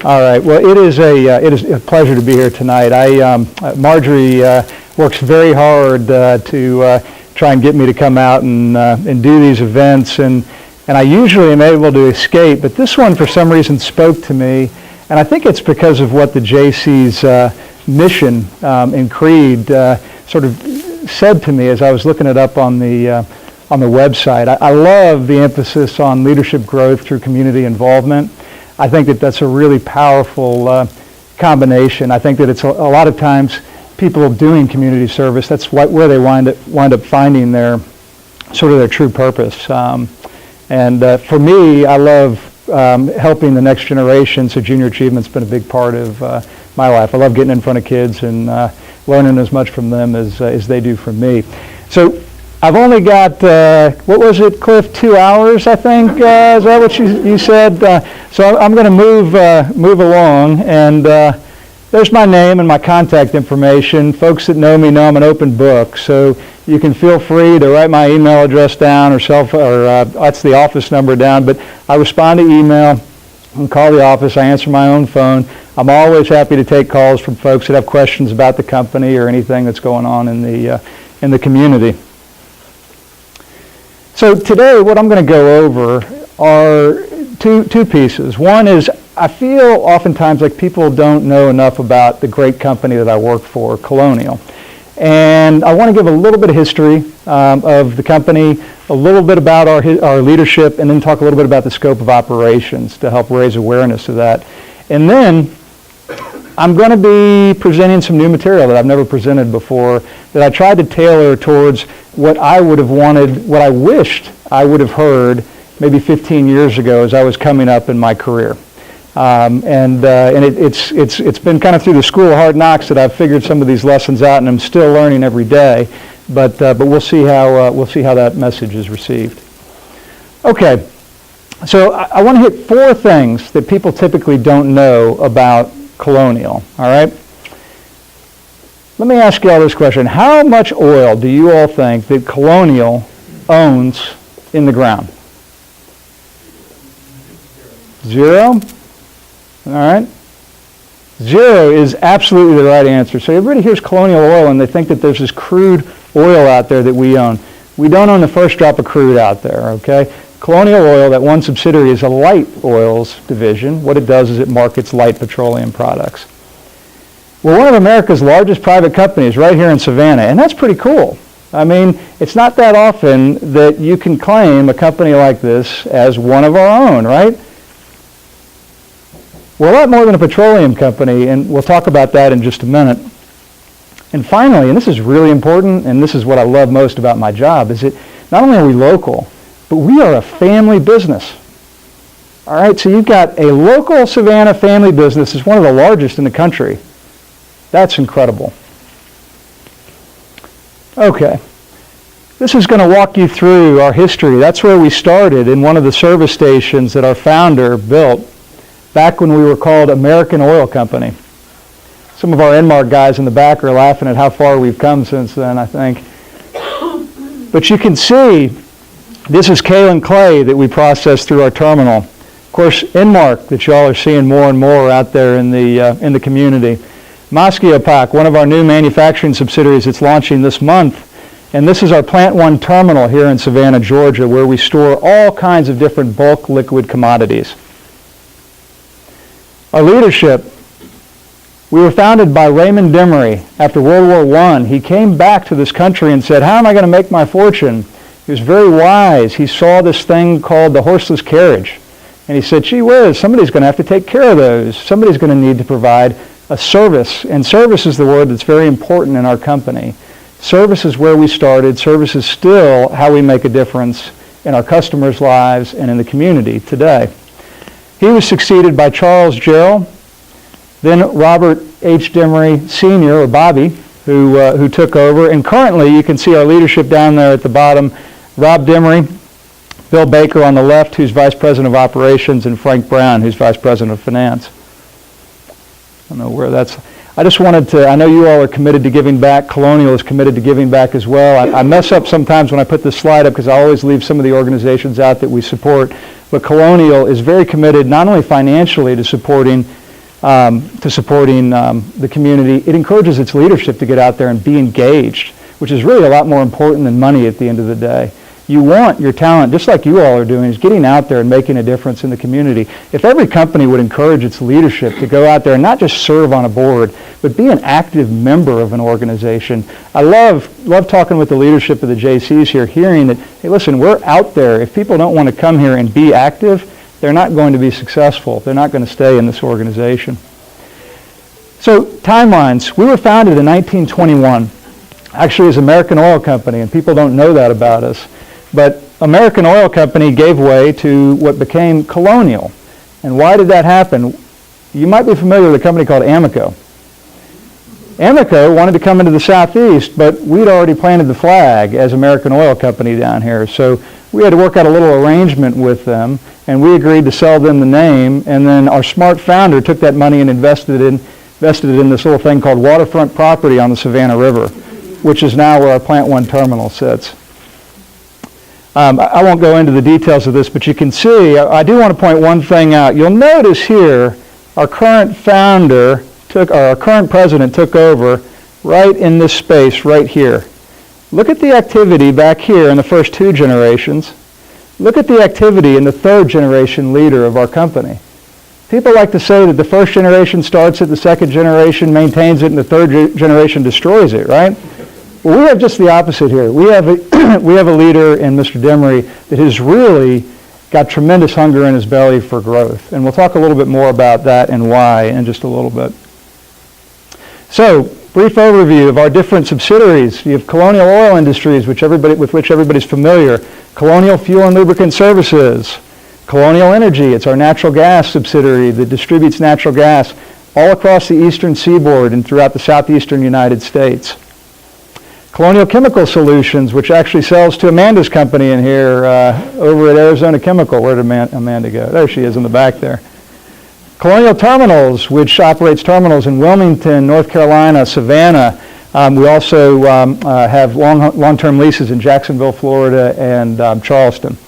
All right. Well, it is a pleasure to be here tonight. Marjorie works very hard to try and get me to come out and do these events, and I usually am able to escape, but this one for some reason spoke to me, and I think it's because of what the Jaycees mission and creed sort of said to me as I was looking it up on the website. I love the emphasis on leadership growth through community involvement. I think that that's a really powerful combination. I think that it's a lot of times people doing community service, that's where they wind up finding their true purpose. And for me, I love helping the next generation, so junior achievement's been a big part of my life. I love getting in front of kids and learning as much from them as they do from me. So I've only got, what was it, Cliff, 2 hours, I think? Is that what you said? So I'm going to move along, and there's my name and my contact information. Folks that know me know I'm an open book, so you can feel free to write my email address down or that's the office number down, but I respond to email and call the office. I answer my own phone. I'm always happy to take calls from folks that have questions about the company or anything that's going on in the community. So today, what I'm going to go over are two pieces. One is, I feel oftentimes like people don't know enough about the great company that I work for, Colonial. And I want to give a little bit of history of the company, a little bit about our leadership, and then talk a little bit about the scope of operations to help raise awareness of that. And then I'm going to be presenting some new material that I've never presented before that I tried to tailor towards what I would have wanted, what I wished I would have heard maybe 15 years ago as I was coming up in my career. It's been kind of through the school of hard knocks that I've figured some of these lessons out, and I'm still learning every day. But we'll see how that message is received. Okay, so I want to hit 4 things that people typically don't know about Colonial. All right. Let me ask you all this question: how much oil do you all think that Colonial owns in the ground? 0? All right. 0 is absolutely the right answer. So everybody hears Colonial Oil and they think that there's this crude oil out there that we own. We don't own the first drop of crude out there, okay? Colonial Oil, that one subsidiary, is a light oils division. What it does is it markets light petroleum products. We're one of America's largest private companies right here in Savannah, and that's pretty cool. I mean, it's not that often that you can claim a company like this as one of our own, right? We're a lot more than a petroleum company, and we'll talk about that in just a minute. And finally, and this is really important, and this is what I love most about my job, is that not only are we local, but we are a family business. All right, so you've got a local Savannah family business. It's one of the largest in the country. That's incredible. Okay, this is going to walk you through our history. That's where we started, in one of the service stations that our founder built back when we were called American Oil Company. Some of our Enmark guys in the back are laughing at how far we've come since then, I think. But you can see, this is kaolin clay that we process through our terminal. Of course, Enmark, that y'all are seeing more and more out there in the community. Mosqueopac, one of our new manufacturing subsidiaries that's launching this month. And this is our Plant 1 terminal here in Savannah, Georgia, where we store all kinds of different bulk liquid commodities. Our leadership, we were founded by Raymond Demery after World War I. He came back to this country and said, how am I going to make my fortune? He was very wise. He saw this thing called the horseless carriage. And he said, gee whiz, somebody's going to have to take care of those. Somebody's going to need to provide a service. And service is the word that's very important in our company. Service is where we started. Service is still how we make a difference in our customers' lives and in the community today. He was succeeded by Charles Jarrell, then Robert H. Demery Sr., or Bobby, who took over. And currently, you can see our leadership down there at the bottom. Rob Demery, Bill Baker on the left, who's Vice President of Operations, and Frank Brown, who's Vice President of Finance. I don't know where that's... I just wanted to... I know you all are committed to giving back. Colonial is committed to giving back as well. I mess up sometimes when I put this slide up because I always leave some of the organizations out that we support. But Colonial is very committed not only financially to supporting to supporting the community. It encourages its leadership to get out there and be engaged, which is really a lot more important than money at the end of the day. You want your talent, just like you all are doing, is getting out there and making a difference in the community. If every company would encourage its leadership to go out there and not just serve on a board, but be an active member of an organization. I love talking with the leadership of the Jaycees here, hearing that, hey, listen, we're out there. If people don't want to come here and be active, they're not going to be successful. They're not going to stay in this organization. So, timelines. We were founded in 1921, actually as American Oil Company, and people don't know that about us. But American Oil Company gave way to what became Colonial. And why did that happen? You might be familiar with a company called Amoco. Amoco wanted to come into the Southeast, but we'd already planted the flag as American Oil Company down here. So we had to work out a little arrangement with them, and we agreed to sell them the name. And then our smart founder took that money and invested it in this little thing called waterfront property on the Savannah River, which is now where our Plant 1 terminal sits. I won't go into the details of this, but you can see, I do want to point one thing out. You'll notice here, our current president took over right in this space right here. Look at the activity back here in the first two generations. Look at the activity in the third generation leader of our company. People like to say that the first generation starts it, the second generation maintains it, and the third generation destroys it, right? Well, we have just the opposite here. We have a leader in Mr. Demery that has really got tremendous hunger in his belly for growth. And we'll talk a little bit more about that and why in just a little bit. So, brief overview of our different subsidiaries. You have Colonial Oil Industries, with which everybody's familiar. Colonial Fuel and Lubricant Services. Colonial Energy, it's our natural gas subsidiary that distributes natural gas all across the eastern seaboard and throughout the southeastern United States. Colonial Chemical Solutions, which actually sells to Amanda's company in here over at Arizona Chemical. Where did Amanda go? There she is in the back there. Colonial Terminals, which operates terminals in Wilmington, North Carolina, Savannah. We also have long-term leases in Jacksonville, Florida, and Charleston.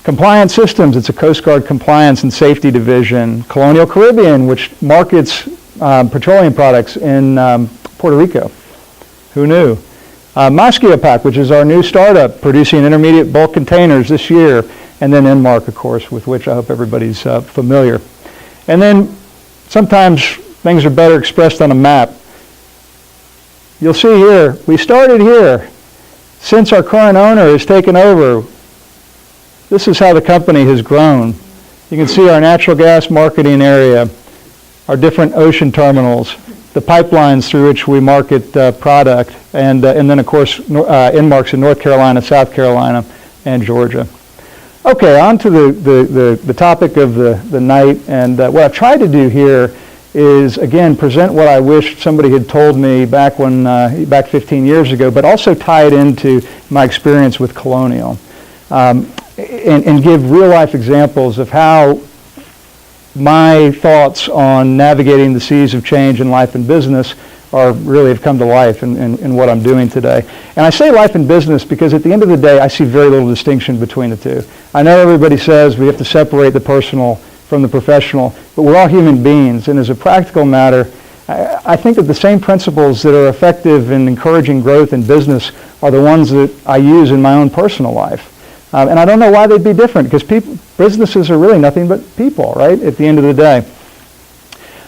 Compliance Systems, it's a Coast Guard compliance and safety division. Colonial Caribbean, which markets petroleum products in Puerto Rico. Who knew? Moskiopac, which is our new startup, producing intermediate bulk containers this year. And then Enmark, of course, with which I hope everybody's familiar. And then sometimes things are better expressed on a map. You'll see here, we started here. Since our current owner has taken over, this is how the company has grown. You can see our natural gas marketing area, our different ocean terminals, the pipelines through which we market product, and then, of course, Enmarks in North Carolina, South Carolina, and Georgia. Okay, on to the topic of the night, and what I've tried to do here is, again, present what I wish somebody had told me back 15 years ago, but also tie it into my experience with Colonial, and give real-life examples of how my thoughts on navigating the seas of change in life and business have come to life in what I'm doing today. And I say life and business because at the end of the day, I see very little distinction between the two. I know everybody says we have to separate the personal from the professional, but we're all human beings, and as a practical matter, I think that the same principles that are effective in encouraging growth in business are the ones that I use in my own personal life. And I don't know why they'd be different, because businesses are really nothing but people, right, at the end of the day.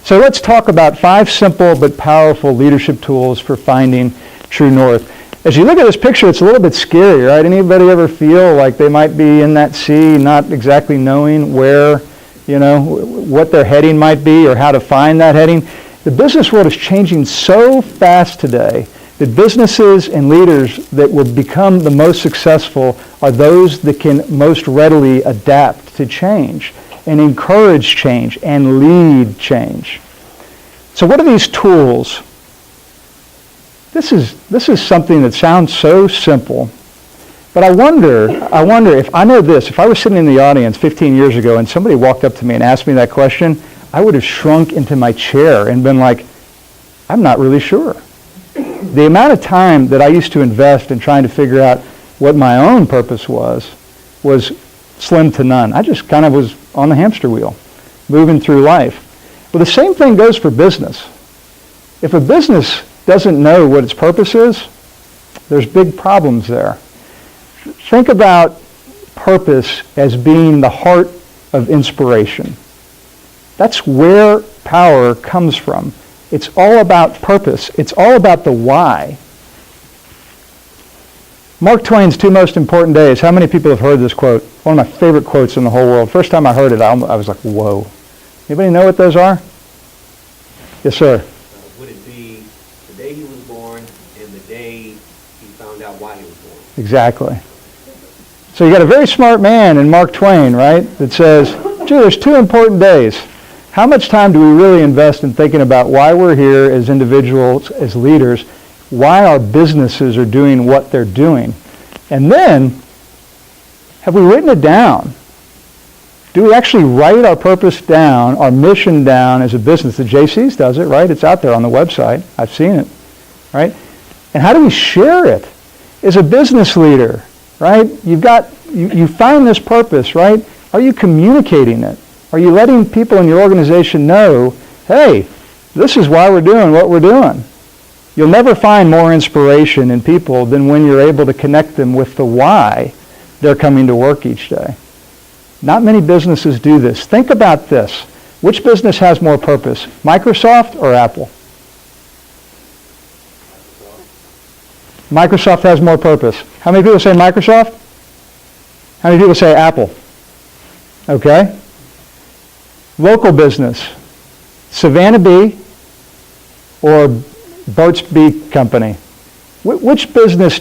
So let's talk about 5 simple but powerful leadership tools for finding true north. As you look at this picture, it's a little bit scary, right? Anybody ever feel like they might be in that sea, not exactly knowing where, what their heading might be or how to find that heading? The business world is changing so fast today that businesses and leaders that will become the most successful are those that can most readily adapt to change and encourage change and lead change. So what are these tools? This is something that sounds so simple, but I wonder if I know this, if I was sitting in the audience 15 years ago and somebody walked up to me and asked me that question, I would have shrunk into my chair and been like, I'm not really sure. The amount of time that I used to invest in trying to figure out what my own purpose was slim to none. I just kind of was on the hamster wheel, moving through life. Well, the same thing goes for business. If a business doesn't know what its purpose is, there's big problems there. Think about purpose as being the heart of inspiration. That's where power comes from. It's all about purpose. It's all about the why. Mark Twain's two most important days. How many people have heard this quote? One of my favorite quotes in the whole world. First time I heard it, I was like, whoa. Anybody know what those are? Yes, sir. Would it be the day he was born and the day he found out why he was born? Exactly. So you got a very smart man in Mark Twain, right, that says, gee, there's two important days. How much time do we really invest in thinking about why we're here as individuals, as leaders, why our businesses are doing what they're doing? And then, have we written it down? Do we actually write our purpose down, our mission down as a business? The Jaycees does it, right? It's out there on the website. I've seen it, right? And how do we share it? As a business leader, right? You find this purpose, right? Are you communicating it? Are you letting people in your organization know, hey, this is why we're doing what we're doing? You'll never find more inspiration in people than when you're able to connect them with the why they're coming to work each day. Not many businesses do this. Think about this. Which business has more purpose, Microsoft or Apple? Microsoft has more purpose. How many people say Microsoft? How many people say Apple? Okay. Local business, Savannah Bee or Burt's Bee Company. Which business,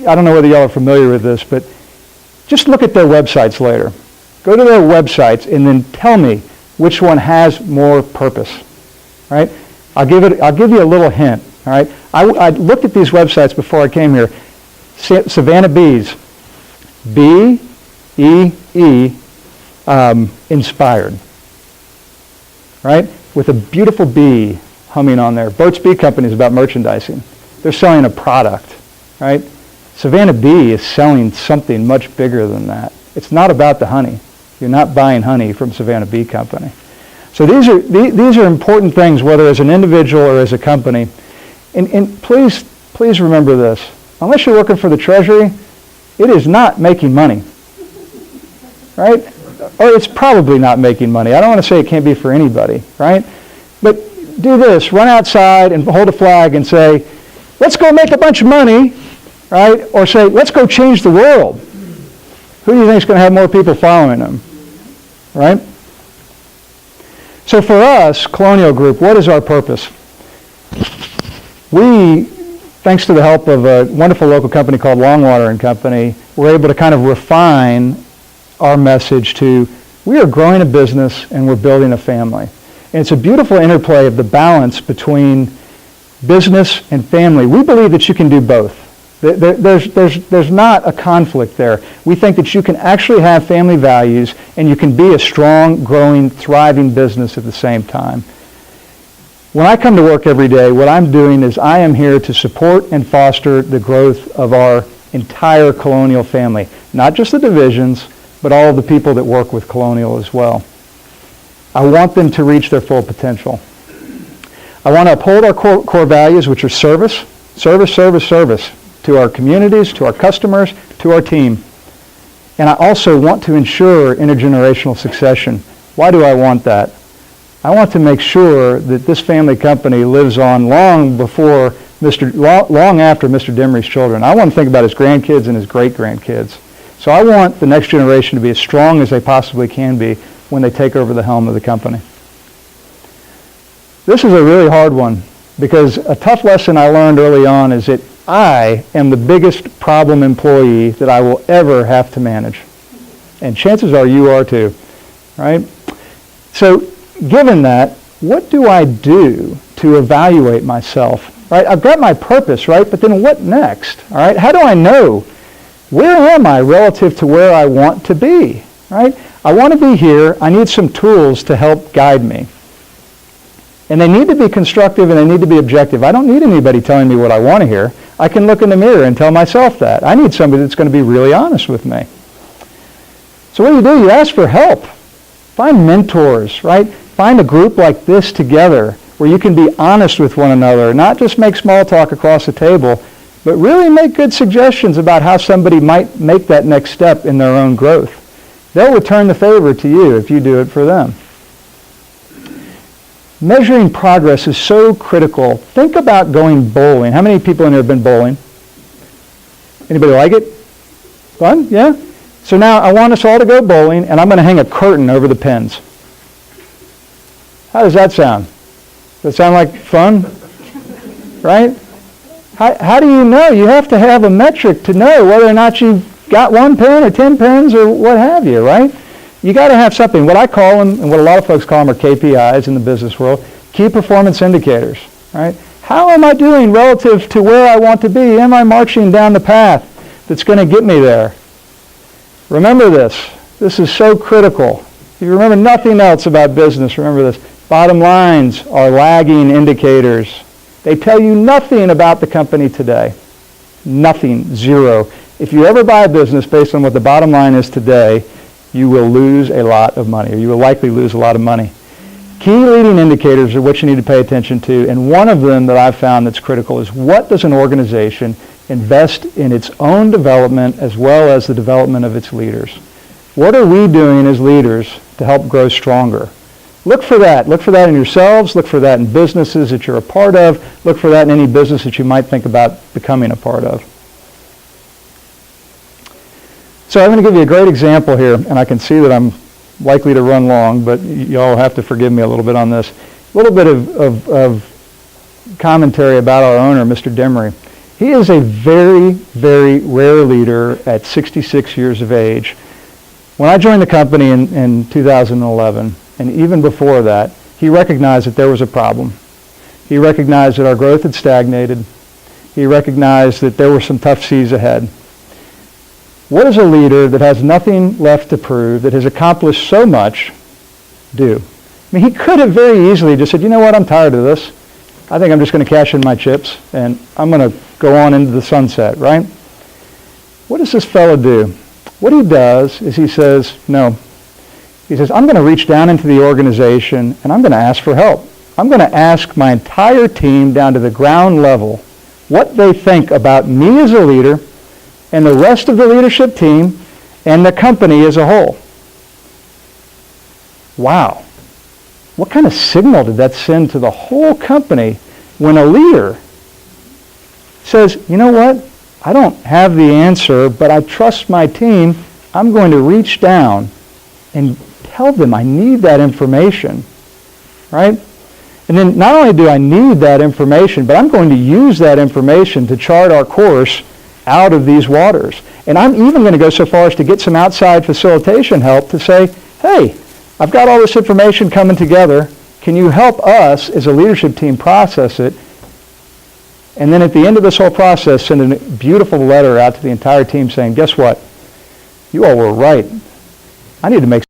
I don't know whether y'all are familiar with this, but just look at their websites later. Go to their websites and then tell me which one has more purpose, right? I'll give you a little hint, all right? I looked at these websites before I came here. Savannah Bees, B-E-E, inspired, right? With a beautiful bee humming on there. Burt's Bee Company is about merchandising. They're selling a product, right? Savannah Bee is selling something much bigger than that. It's not about the honey. You're not buying honey from Savannah Bee Company. So these are important things, whether as an individual or as a company. And please remember this. Unless you're working for the Treasury, it is not making money, right? Or it's probably not making money. I don't want to say it can't be for anybody, right? But do this. Run outside and hold a flag and say, let's go make a bunch of money, right? Or say, let's go change the world. Who do you think is going to have more people following them, right? So for us, Colonial Group, what is our purpose? We, thanks to the help of a wonderful local company called Longwater & Company, we're able to kind of refine our message to, we are growing a business and we're building a family. And it's a beautiful interplay of the balance between business and family. We believe that you can do both. There's not a conflict there. We think that you can actually have family values and you can be a strong, growing, thriving business at the same time. When I come to work every day, what I'm doing is I am here to support and foster the growth of our entire Colonial family. Not just the divisions, but all of the people that work with Colonial as well. I want them to reach their full potential. I want to uphold our core values, which are service, to our communities, to our customers, to our team. And I also want to ensure intergenerational succession. Why do I want that? I want to make sure that this family company lives on long after Mr. Demery's children. I want to think about his grandkids and his great-grandkids. So I want the next generation to be as strong as they possibly can be when they take over the helm of the company. This is a really hard one because a tough lesson I learned early on is that I am the biggest problem employee that I will ever have to manage. And chances are you are too, right? So given that, what do I do to evaluate myself, right? I've got my purpose, right? But then what next, all right? How do I know where am I relative to where I want to be, right? I want to be here. I need some tools to help guide me. And they need to be constructive and they need to be objective. I don't need anybody telling me what I want to hear. I can look in the mirror and tell myself that. I need somebody that's going to be really honest with me. So what do? You ask for help. Find mentors, right? Find a group like this together where you can be honest with one another, not just make small talk across the table, but really make good suggestions about how somebody might make that next step in their own growth. They'll return the favor to you if you do it for them. Measuring progress is so critical. Think about going bowling. How many people in here have been bowling? Anybody like it? Fun? Yeah? So now I want us all to go bowling, and I'm going to hang a curtain over the pins. How does that sound? Does that sound like fun? Right? How do you know? You have to have a metric to know whether or not you've got 1 pin or 10 pins or what have you, right? You got to have something. What I call them, and what a lot of folks call them, are KPIs in the business world, key performance indicators, right? How am I doing relative to where I want to be? Am I marching down the path that's going to get me there? Remember this. This is so critical. If you remember nothing else about business, remember this. Bottom lines are lagging indicators. They tell you nothing about the company today. Nothing. Zero. If you ever buy a business based on what the bottom line is today, you will lose a lot of money, or you will likely lose a lot of money. Key leading indicators are what you need to pay attention to, and one of them that I've found that's critical is what does an organization invest in its own development as well as the development of its leaders? What are we doing as leaders to help grow stronger? Look for that. Look for that in yourselves. Look for that in businesses that you're a part of. Look for that in any business that you might think about becoming a part of. So I'm going to give you a great example here, and I can see that I'm likely to run long, but y'all have to forgive me a little bit on this. A little bit of commentary about our owner, Mr. Demery. He is a very, very rare leader at 66 years of age. When I joined the company in 2011, and even before that, he recognized that there was a problem. He recognized that our growth had stagnated. He recognized that there were some tough seas ahead. What does a leader that has nothing left to prove, that has accomplished so much, do? I mean, he could have very easily just said, you know what, I'm tired of this. I think I'm just going to cash in my chips, and I'm going to go on into the sunset, right? What does this fellow do? What he does is he says, no. He says, I'm going to reach down into the organization, and I'm going to ask for help. I'm going to ask my entire team down to the ground level what they think about me as a leader and the rest of the leadership team and the company as a whole. Wow. What kind of signal did that send to the whole company when a leader says, you know what, I don't have the answer, but I trust my team. I'm going to reach down and tell them I need that information, right? And then not only do I need that information, but I'm going to use that information to chart our course out of these waters. And I'm even going to go so far as to get some outside facilitation help to say, hey, I've got all this information coming together. Can you help us as a leadership team process it? And then at the end of this whole process, send a beautiful letter out to the entire team saying, guess what? You all were right. I need to make